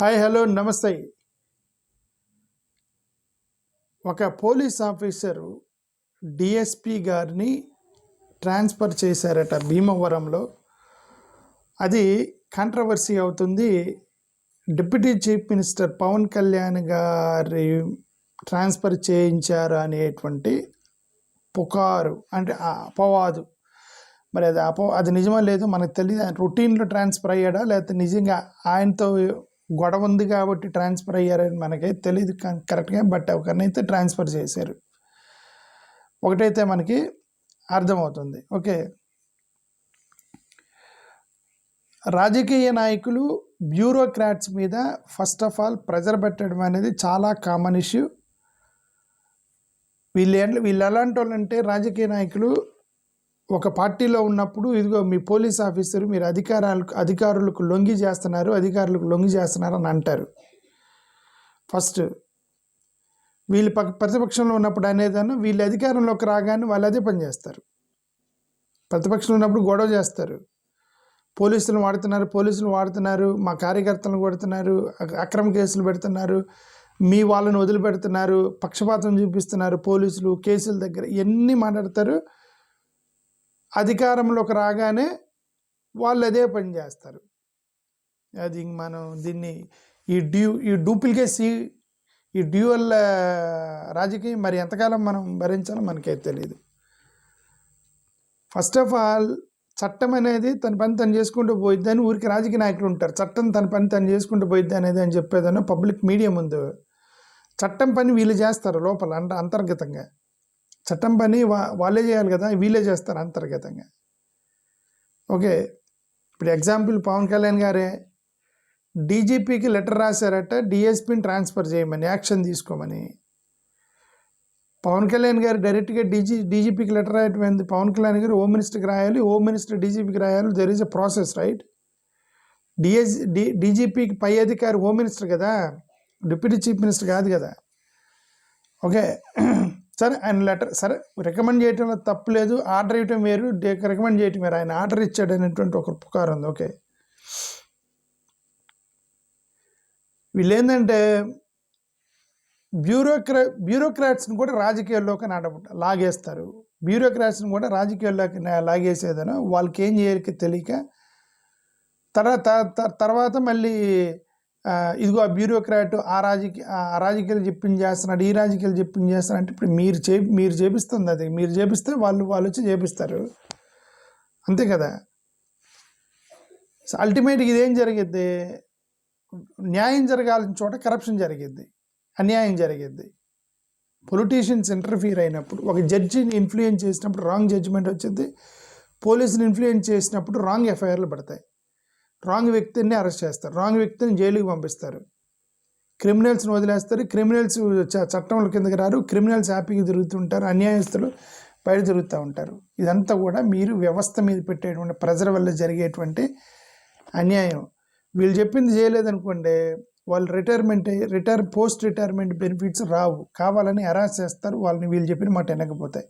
Hi hello నమస్తే. ఒక police officer DSP గారిని ట్రాన్స్ఫర్ చేశారట భీమవరంలో. అది కాంట్రవర్సీ అవుతుంది. Deputy chief minister Pawan Kalyan గారి ట్రాన్స్ఫర్ చేయించారు అనేటువంటి పుకారు, అంటే అపవాదు. మరి అది నిజమా లేదు మనకు తెలియదు. ఆయన రొటీన్లో ట్రాన్స్ఫర్ అయ్యాడా, లేకపోతే నిజంగా ఆయనతో గొడవ ఉంది కాబట్టి ట్రాన్స్ఫర్ అయ్యారని మనకైతే తెలియదు కరెక్ట్గా. బట్ ఒకరినైతే ట్రాన్స్ఫర్ చేశారు, ఒకటైతే మనకి అర్థమవుతుంది. ఓకే, రాజకీయ నాయకులు బ్యూరోక్రాట్స్ మీద ఫస్ట్ ఆఫ్ ఆల్ ప్రెజర్ పెట్టడం అనేది చాలా కామన్ ఇష్యూ. వీళ్ళు ఎలాంటి వాళ్ళంటే, రాజకీయ నాయకులు ఒక పార్టీలో ఉన్నప్పుడు, ఇదిగో మీ పోలీస్ ఆఫీసరు మీరు అధికారులకు లొంగి చేస్తున్నారు అని అంటారు. ఫస్ట్ వీళ్ళు ప్రతిపక్షంలో ఉన్నప్పుడు అనేదాన్ని, వీళ్ళు అధికారంలోకి రాగానే వాళ్ళు అదే పని చేస్తారు. ప్రతిపక్షంలో ఉన్నప్పుడు గొడవ చేస్తారు, పోలీసులు వాడుతున్నారు, మా కార్యకర్తలను కొడుతున్నారు, అక్రమ కేసులు పెడుతున్నారు, మీ వాళ్ళని వదిలిపెడుతున్నారు, పక్షపాతం చూపిస్తున్నారు పోలీసులు, కేసుల దగ్గర ఇవన్నీ మాట్లాడతారు. అధికారంలోకి రాగానే వాళ్ళు అదే పని చేస్తారు. అది మనం దీన్ని ఈ డూప్లికేసీ, ఈ డ్యూయల్ రాజకీయం మరి ఎంతకాలం మనం భరించాలో మనకైతే తెలియదు. ఫస్ట్ ఆఫ్ ఆల్ చట్టం అనేది తన పని తను చేసుకుంటూ పోయిద్దని ఊరికి రాజకీయ నాయకులు ఉంటారు. చట్టం తన పని తను చేసుకుంటూ పోయిద్ది అనేది అని చెప్పేదాన్ని పబ్లిక్ మీడియా ముందు. చట్టం పని వీళ్ళు చేస్తారు లోపల, అంటే అంతర్గతంగా. చట్టం పని వాళ్ళే చేయాలి కదా, వీళ్ళే చేస్తారు అంతర్గతంగా. ఓకే, ఇప్పుడు ఎగ్జాంపుల్ పవన్ కళ్యాణ్ గారే డీజీపీకి లెటర్ రాశారట, డిఎస్పీని ట్రాన్స్ఫర్ చేయమని, యాక్షన్ తీసుకోమని. పవన్ కళ్యాణ్ గారు డైరెక్ట్గా డీజీపీకి లెటర్ రాయటం ఏంది? పవన్ కళ్యాణ్ గారు హోమ్ మినిస్టర్కి రాయాలి, హోమ్ మినిస్టర్ డీజీపీకి రాయాలి. There is a process, right? డీజీపీకి పై అధికారి హోమ్ మినిస్టర్ కదా, డిప్యూటీ చీఫ్ మినిస్టర్ కాదు కదా. ఓకే, సరే ఆయన లెటర్ సరే రికమెండ్ చేయటంలో తప్పు లేదు, ఆర్డర్ ఇవ్వటం వేరు, రికమెండ్ చేయటం వేరు. ఆయన ఆర్డర్ ఇచ్చాడు అనేటువంటి ఒక పుకారు ఉంది. ఓకే, వీళ్ళు ఏంటంటే బ్యూరోక్రాట్స్ని కూడా రాజకీయాల్లోకి లాగేస్తారు. బ్యూరోక్రాట్స్ని కూడా రాజకీయాల్లోకి లాగేసేదను వాళ్ళకి ఏం చేయాలి తెలియక, తర్వాత మళ్ళీ ఇదిగో ఆ బ్యూరోక్రాట్ ఆ రాజకీయాలు చెప్పించేస్తున్నాడు, ఈ రాజకీయాలు చెప్పించేస్తున్నాడు అంటే, ఇప్పుడు మీరు చేపిస్తుంది అది. మీరు చేపిస్తే వాళ్ళు వచ్చి చేపిస్తారు, అంతే కదా. సో అల్టిమేట్గా ఇదేం జరిగిద్ది? న్యాయం జరగాల్సిన చోట కరప్షన్ జరిగిద్ది, అన్యాయం జరిగిద్ది. పొలిటీషియన్స్ ఇంటర్ఫీర్ అయినప్పుడు, ఒక జడ్జిని ఇన్ఫ్లుయెన్స్ చేసినప్పుడు రాంగ్ జడ్జిమెంట్ వచ్చింది, పోలీసుని ఇన్ఫ్లుయెన్స్ చేసినప్పుడు రాంగ్ ఎఫ్ఐఆర్లు పడతాయి, రాంగ్ వ్యక్తిని అరెస్ట్ చేస్తారు, రాంగ్ వ్యక్తిని జైలుకి పంపిస్తారు, క్రిమినల్స్ని వదిలేస్తారు. క్రిమినల్స్ చట్టంల కిందకి రారు, క్రిమినల్స్ హ్యాపీగా తిరుగుతుంటారు, అన్యాయస్తులు బయట తిరుగుతూ ఉంటారు. ఇదంతా కూడా మీరు వ్యవస్థ మీద పెట్టేటువంటి ప్రెజర్ వల్ల జరిగేటువంటి అన్యాయం. వీళ్ళు చెప్పింది చేయలేదనుకోండి, వాళ్ళు పోస్ట్ రిటైర్మెంట్ బెనిఫిట్స్ రావు, కావాలని హెరాస్ చేస్తారు వాళ్ళని. వీళ్ళు చెప్పిన మాట వినకపోతే,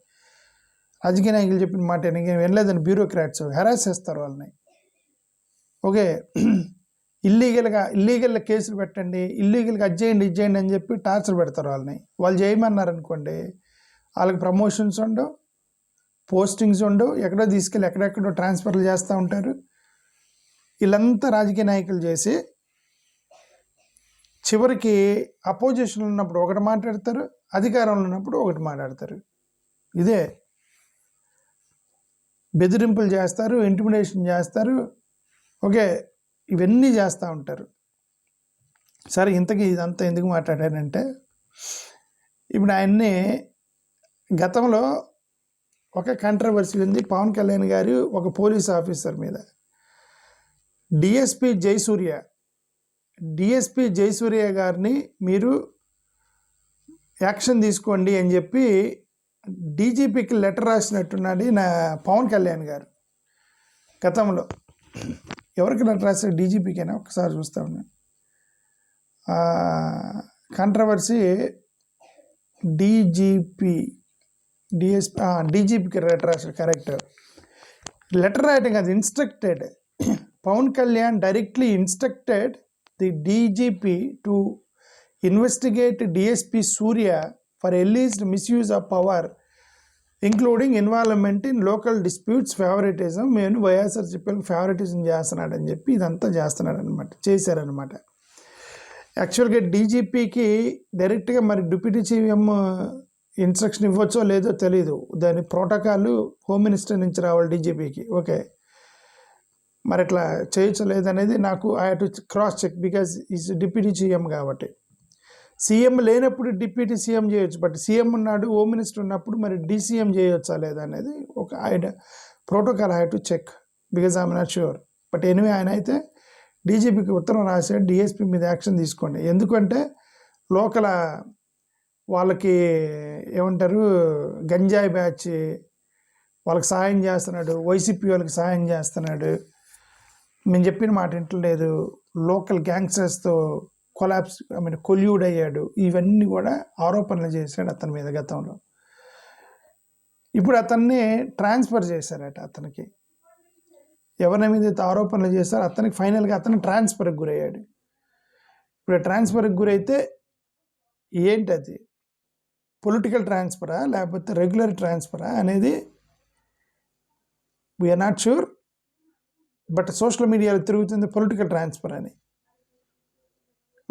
రాజకీయ నాయకులు చెప్పిన మాట వినలేదని బ్యూరోక్రాట్స్ హెరాస్ చేస్తారు వాళ్ళని. ఓకే, ఇల్లీగల్ కేసులు పెట్టండి, ఇల్లీగల్గా ఇచ్చేయండి అని చెప్పి టార్చర్ పెడతారు వాళ్ళని. వాళ్ళు చేయమన్నారనుకోండి, వాళ్ళకి ప్రమోషన్స్ ఉండవు, పోస్టింగ్స్ ఉండవు, ఎక్కడో తీసుకెళ్ళి ఎక్కడెక్కడో ట్రాన్స్ఫర్లు చేస్తూ ఉంటారు. వీళ్ళంతా రాజకీయ నాయకులు చేసి చివరికి అపోజిషన్లో ఉన్నప్పుడు ఒకటి మాట్లాడతారు, అధికారంలో ఉన్నప్పుడు ఒకటి మాట్లాడతారు. ఇదే బెదిరింపులు చేస్తారు, ఇంటిమిడేషన్ చేస్తారు. ఓకే, ఇవన్నీ చేస్తూ ఉంటారు. సరే, ఇంతకీ ఇదంతా ఎందుకు మాట్లాడానంటే, ఇప్పుడు ఆయన్ని గతంలో ఒక కాంట్రవర్సీ ఉంది పవన్ కళ్యాణ్ గారు ఒక పోలీస్ ఆఫీసర్ మీద. డిఎస్పి జయసూర్య గారిని మీరు యాక్షన్ తీసుకోండి అని చెప్పి డీజీపీకి లెటర్ రాసినట్టున్నాడు నా పవన్ కళ్యాణ్ గారు. గతంలో ఎవరికి లెటర్ రాశారు? డీజీపీకైనా? ఒకసారి చూస్తా ఉన్నాను. కాంట్రవర్సీ డీజీపీకి లెటర్ రాశారు. కరెక్ట్, లెటర్ రాయటం కాదు, instructed. Pawan Kalyan directly instructed the DGP to investigate DSP Surya for alleged misuse of power including involvement in local disputes, favouritism. నేను వైఎస్ఆర్సీపీకి ఫేవరెటిజం చేస్తున్నాడని చెప్పి ఇదంతా చేశారనమాట. యాక్చువల్గా డీజీపీకి డైరెక్ట్గా మరి డిప్యూటీ సీఎం ఇన్స్ట్రక్షన్ ఇవ్వచ్చో లేదో తెలీదు. దాని ప్రోటోకాల్ హోమ్ మినిస్టర్ నుంచి రావాలి డీజీపీకి. ఓకే, మరి ఇట్లా చేయొచ్చో లేదనేది నాకు I have to cross check because is deputy CM కాబట్టి. సీఎం లేనప్పుడు డిప్యూటీ సీఎం చేయొచ్చు, బట్ సీఎం ఉన్నాడు, హోమ్ మినిస్టర్ ఉన్నప్పుడు మరి డీసీఎం చేయొచ్చా లేదా అనేది ఒక protocol I have to check because I'm not sure. But anyway ఆయన అయితే డీజీపీకి ఉత్తరం రాశాడు, డిఎస్పీ మీద యాక్షన్ తీసుకోండి. ఎందుకంటే లోకల్ వాళ్ళకి ఏమంటారు గంజాయి బ్యాచ్ వాళ్ళకి సహాయం చేస్తున్నాడు, వైసీపీ వాళ్ళకి సహాయం చేస్తున్నాడు, మేము చెప్పిన మాట వింటలేదు, లోకల్ గ్యాంగ్స్టర్స్తో కొల్యూడ్ అయ్యాడు. ఇవన్నీ కూడా ఆరోపణలు చేశాడు అతని మీద గతంలో. ఇప్పుడు అతన్ని ట్రాన్స్ఫర్ చేశారట. అతనికి ఎవరి మీద అయితే ఆరోపణలు చేశారో అతనికి ఫైనల్గా అతను ట్రాన్స్ఫర్కి గురయ్యాడు. ఇప్పుడు ట్రాన్స్ఫర్కి గురైతే ఏంటి అది పొలిటికల్ ట్రాన్స్ఫరా లేకపోతే రెగ్యులర్ ట్రాన్స్ఫరా అనేది we're not sure. But social మీడియాలో తిరుగుతుంది పొలిటికల్ ట్రాన్స్ఫర్ అని.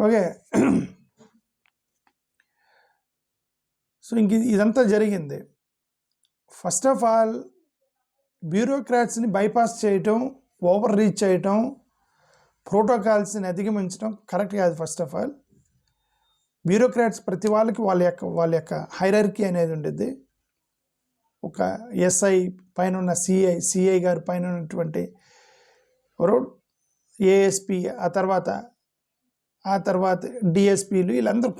ఓకే, సో ఇదంతా జరిగింది. ఫస్ట్ ఆఫ్ ఆల్ బ్యూరోక్రాట్స్ని బైపాస్ చేయటం, ఓవర్ రీచ్ చేయటం, ప్రోటోకాల్స్ని అధిగమించడం కరెక్ట్ కాదు. ఫస్ట్ ఆఫ్ ఆల్ బ్యూరోక్రాట్స్ ప్రతి వాళ్ళకి వాళ్ళ యొక్క హైరార్కీ అనేది ఉండేది. ఒక ఎస్ఐ పైన ఉన్న సిఐ గారి పైన ఉన్నటువంటి ఏఎస్పీ, ఆ తర్వాత డిఎస్పీలు, వీళ్ళందరూ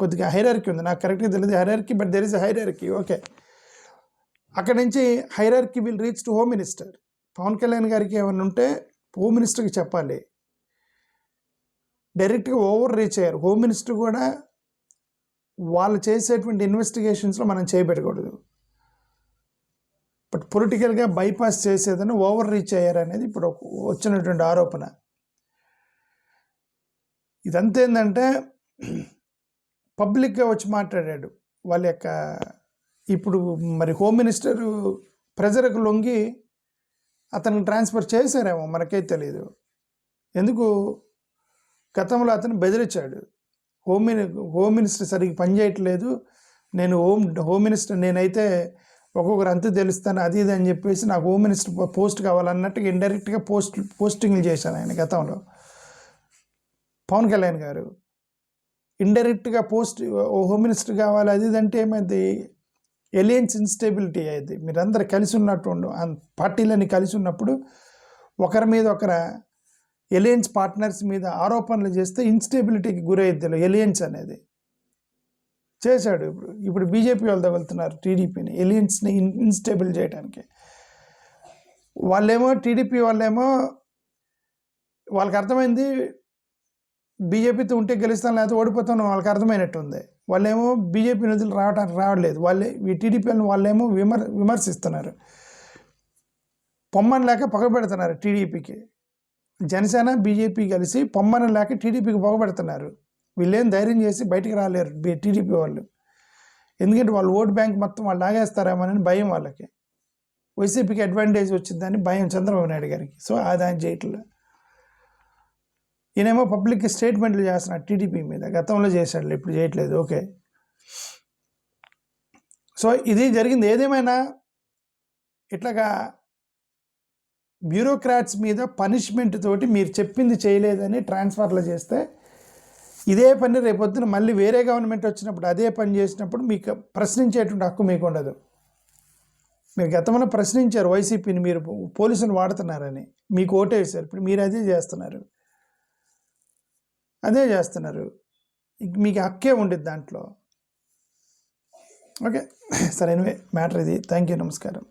కొద్దిగా హైరార్కీ ఉంది. నాకు కరెక్ట్గా తెలియదు hierarchy, but there is a hierarchy. Okay, అక్కడ నుంచి hierarchy will reach to home minister. Pawan Kalyan గారికి ఏమైనా ఉంటే హోమ్ మినిస్టర్కి చెప్పాలి. డైరెక్ట్గా ఓవర్ రీచ్ అయ్యారు. హోమ్ మినిస్టర్ కూడా వాళ్ళు చేసేటువంటి ఇన్వెస్టిగేషన్స్లో మనం చేయబెట్టకూడదు. బట్ పొలిటికల్గా బైపాస్ చేసేదని ఓవర్ రీచ్ అయ్యారనేది ఇప్పుడు వచ్చినటువంటి ఆరోపణ. ఇదంతా ఏంటంటే పబ్లిక్గా వచ్చి మాట్లాడాడు వాళ్ళ యొక్క. ఇప్పుడు మరి హోమ్ మినిస్టర్ ప్రెజర్కు లొంగి అతను ట్రాన్స్ఫర్ చేశారేమో మనకే తెలియదు. ఎందుకు గతంలో అతను బెదిరించాడు, హోమ్ మినిస్టర్ సరిగ్గా పనిచేయట్లేదు, నేను హోమ్ మినిస్టర్ నేనైతే ఒక్కొక్కరు అంతా తెలుస్తాను అది ఇది అని చెప్పేసి నాకు హోమ్ మినిస్టర్ పోస్ట్ కావాలన్నట్టుగా ఇండైరెక్ట్గా పోస్టింగ్లు చేశాను ఆయన గతంలో. పవన్ కళ్యాణ్ గారు ఇండైరెక్ట్గా హోమ్ మినిస్టర్ కావాలి అది ఇది అంటే ఏమైంది, ఎలియన్స్ ఇన్స్టేబిలిటీ అయ్యింది. మీరందరూ కలిసి ఉన్నట్టు పార్టీలన్నీ కలిసి ఉన్నప్పుడు ఒకరి మీద ఎలియన్స్ పార్ట్నర్స్ మీద ఆరోపణలు చేస్తే ఇన్స్టేబిలిటీకి గురయ్యిద్ది ఎలియన్స్ అనేది చేశాడు. ఇప్పుడు బీజేపీ వాళ్ళు తగులుతున్నారు టీడీపీని, ఎలియన్స్ని ఇన్స్టేబుల్ చేయడానికి. వాళ్ళేమో టీడీపీ వాళ్ళేమో వాళ్ళకి అర్థమైంది బీజేపీతో ఉంటే గెలుస్తాం లేకపోతే ఓడిపోతాం వాళ్ళకి అర్థమైనట్టు ఉంది. వాళ్ళేమో బీజేపీ నిధులు రావట్లేదు, ఈ టీడీపీ వాళ్ళేమో విమర్శిస్తున్నారు, పొమ్మని లేక పగబెడుతున్నారు టీడీపీకి. జనసేన బీజేపీ కలిసి పొమ్మని లేక టీడీపీకి పగబెడుతున్నారు. వీళ్ళేం ధైర్యం చేసి బయటికి రాలేరు టీడీపీ వాళ్ళు, ఎందుకంటే వాళ్ళు ఓట్ బ్యాంక్ మొత్తం వాళ్ళు లాగేస్తారేమోనని భయం వాళ్ళకి. వైసీపీకి అడ్వాంటేజ్ వచ్చిందని భయం చంద్రబాబు నాయుడు గారికి. సో అది ఆయన చేయట్లేదు. ఈయనేమో పబ్లిక్ స్టేట్మెంట్లు చేస్తున్నాడు టీడీపీ మీద, గతంలో చేశాడు, ఇప్పుడు చేయట్లేదు. ఓకే, సో ఇది జరిగింది. ఏదేమైనా ఇట్లాగా బ్యూరోక్రాట్స్ మీద పనిష్మెంట్ తోటి మీరు చెప్పింది చేయలేదని ట్రాన్స్ఫర్లు చేస్తే ఇదే పని రేపొద్దున మళ్ళీ వేరే గవర్నమెంట్ వచ్చినప్పుడు అదే పని చేసినప్పుడు మీకు ప్రశ్నించేటువంటి హక్కు మీకు ఉండదు. మీరు గతంలో ప్రశ్నించారు వైసీపీని, మీరు పోలీసులు వాడుతున్నారని, మీకు ఓటేసారు, ఇప్పుడు మీరు అదే చేస్తున్నారు. మీకు హక్కే ఉండేది దాంట్లో. ఓకే, సరే, ఎనివే మ్యాటర్ ఇది. థ్యాంక్ యూ, నమస్కారం.